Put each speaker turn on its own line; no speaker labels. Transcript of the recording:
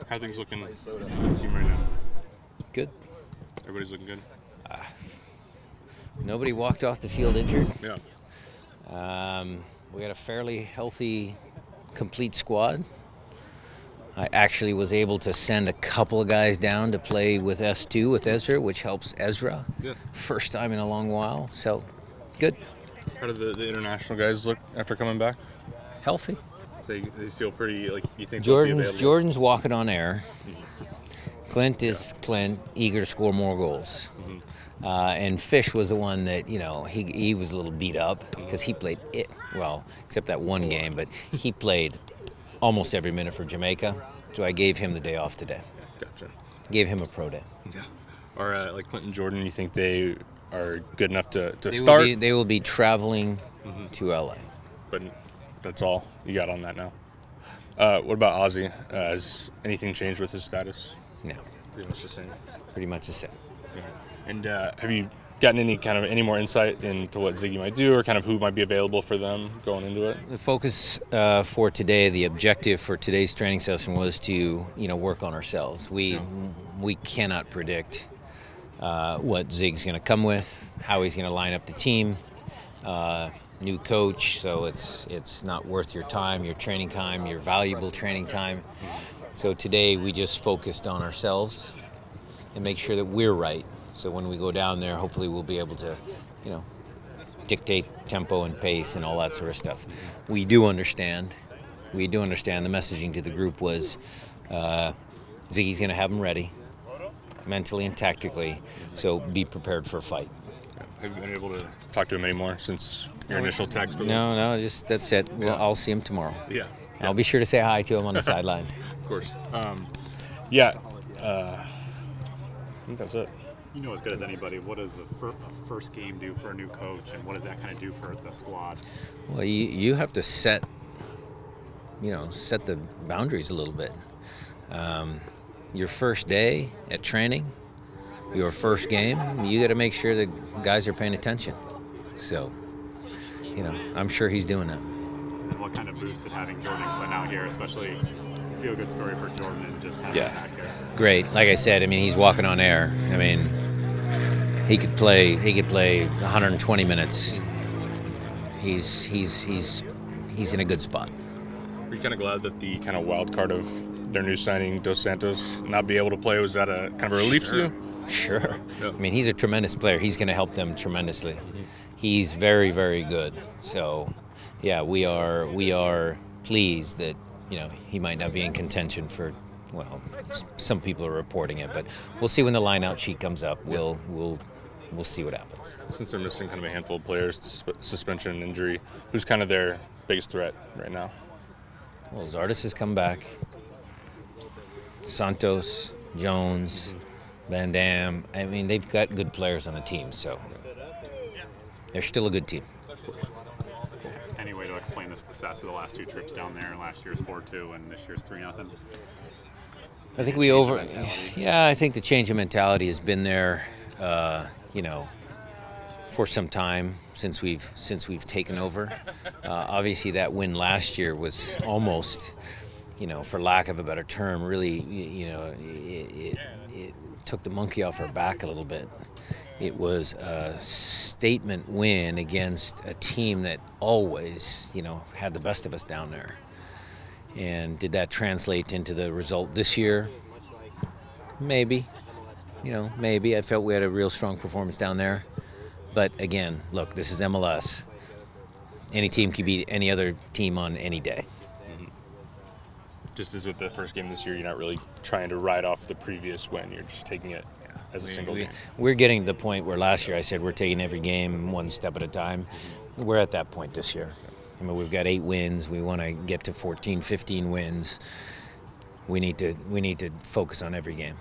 How are things looking on the team right now?
Good.
Everybody's looking good?
Nobody walked off the field injured.
Yeah.
We got a fairly healthy, complete squad. I actually was able to send a couple of guys down to play with S2 with Ezra, which helps Ezra.
Yeah.
First time in a long while, so good.
How do the international guys look after coming back?
Healthy.
They feel pretty, like, you think they'll be available?
Jordan's walking on air. Clint is Clint, eager to score more goals. And Fish was the one that, he was a little beat up because he played it, well, except that one game, but he played almost every minute for Jamaica. So I gave him the day off today.
Gotcha.
Gave him a pro day.
Yeah. Or like Clint and Jordan, you think they are good enough to start?
They will be traveling to LA.
But that's all you got on that now. What about Ozzy? Has anything changed with his status?
No.
Pretty much the same.
Pretty much the same.
Yeah. And have you gotten any more insight into what Ziggy might do, or kind of who might be available for them going into it?
The focus for today, the objective for today's training session was to work on ourselves. We cannot predict what Zig's going to come with, how he's going to line up the team. New coach, so it's not worth your time, your training time, your valuable training time. So today we just focused on ourselves and make sure that we're right. So when we go down there, hopefully we'll be able to, dictate tempo and pace and all that sort of stuff. We do understand the messaging to the group was Ziggy's going to have them ready, mentally and tactically, so be prepared for a fight.
Have you been able to talk to him anymore since your initial text?
No, just that's it. Well, I'll see him tomorrow.
Yeah.
I'll be sure to say hi to him on the sideline.
Of course. I think that's it.
You know as good as anybody, what does a first game do for a new coach, and what does that kind of do for the squad?
Well, you have to set the boundaries a little bit. Your first day at training, your first game, you got to make sure that guys are paying attention. So, I'm sure he's doing that.
And what kind of boosted having Jordan and Clint out here, especially feel-good story for Jordan and just having him back here?
Great. Like I said, he's walking on air. He could play 120 minutes. He's in a good spot.
Are you kind of glad that the kind of wild card of their new signing, Dos Santos, not be able to play? Was that a kind of a relief to you?
Sure.
Yeah.
He's a tremendous player. He's going to help them tremendously. He's very, very good. So, yeah, we are pleased that he might not be in contention for. Well, some people are reporting it, but we'll see when the line-out sheet comes up. We'll see what happens.
Since they're missing kind of a handful of players, suspension, injury, who's kind of their biggest threat right now?
Well, Zardes has come back. Santos, Jones, Van Dam. They've got good players on the team, so they're still a good team.
Any way to explain the success of the last two trips down there? Last year's 4-2 and this year's 3-0.
I think I think the change of mentality has been there, for some time since we've taken over. Obviously, that win last year was almost, for lack of a better term, really, it took the monkey off our back a little bit. It was a statement win against a team that always, had the best of us down there. And did that translate into the result this year? Maybe. Maybe. I felt we had a real strong performance down there. But again, look, this is MLS. Any team can beat any other team on any day.
Just as with the first game this year, you're not really trying to ride off the previous win. You're just taking it as a single game.
We're getting to the point where last year I said we're taking every game one step at a time. We're at that point this year. We've got 8 wins. We want to get to 14, 15 wins. We need to focus on every game.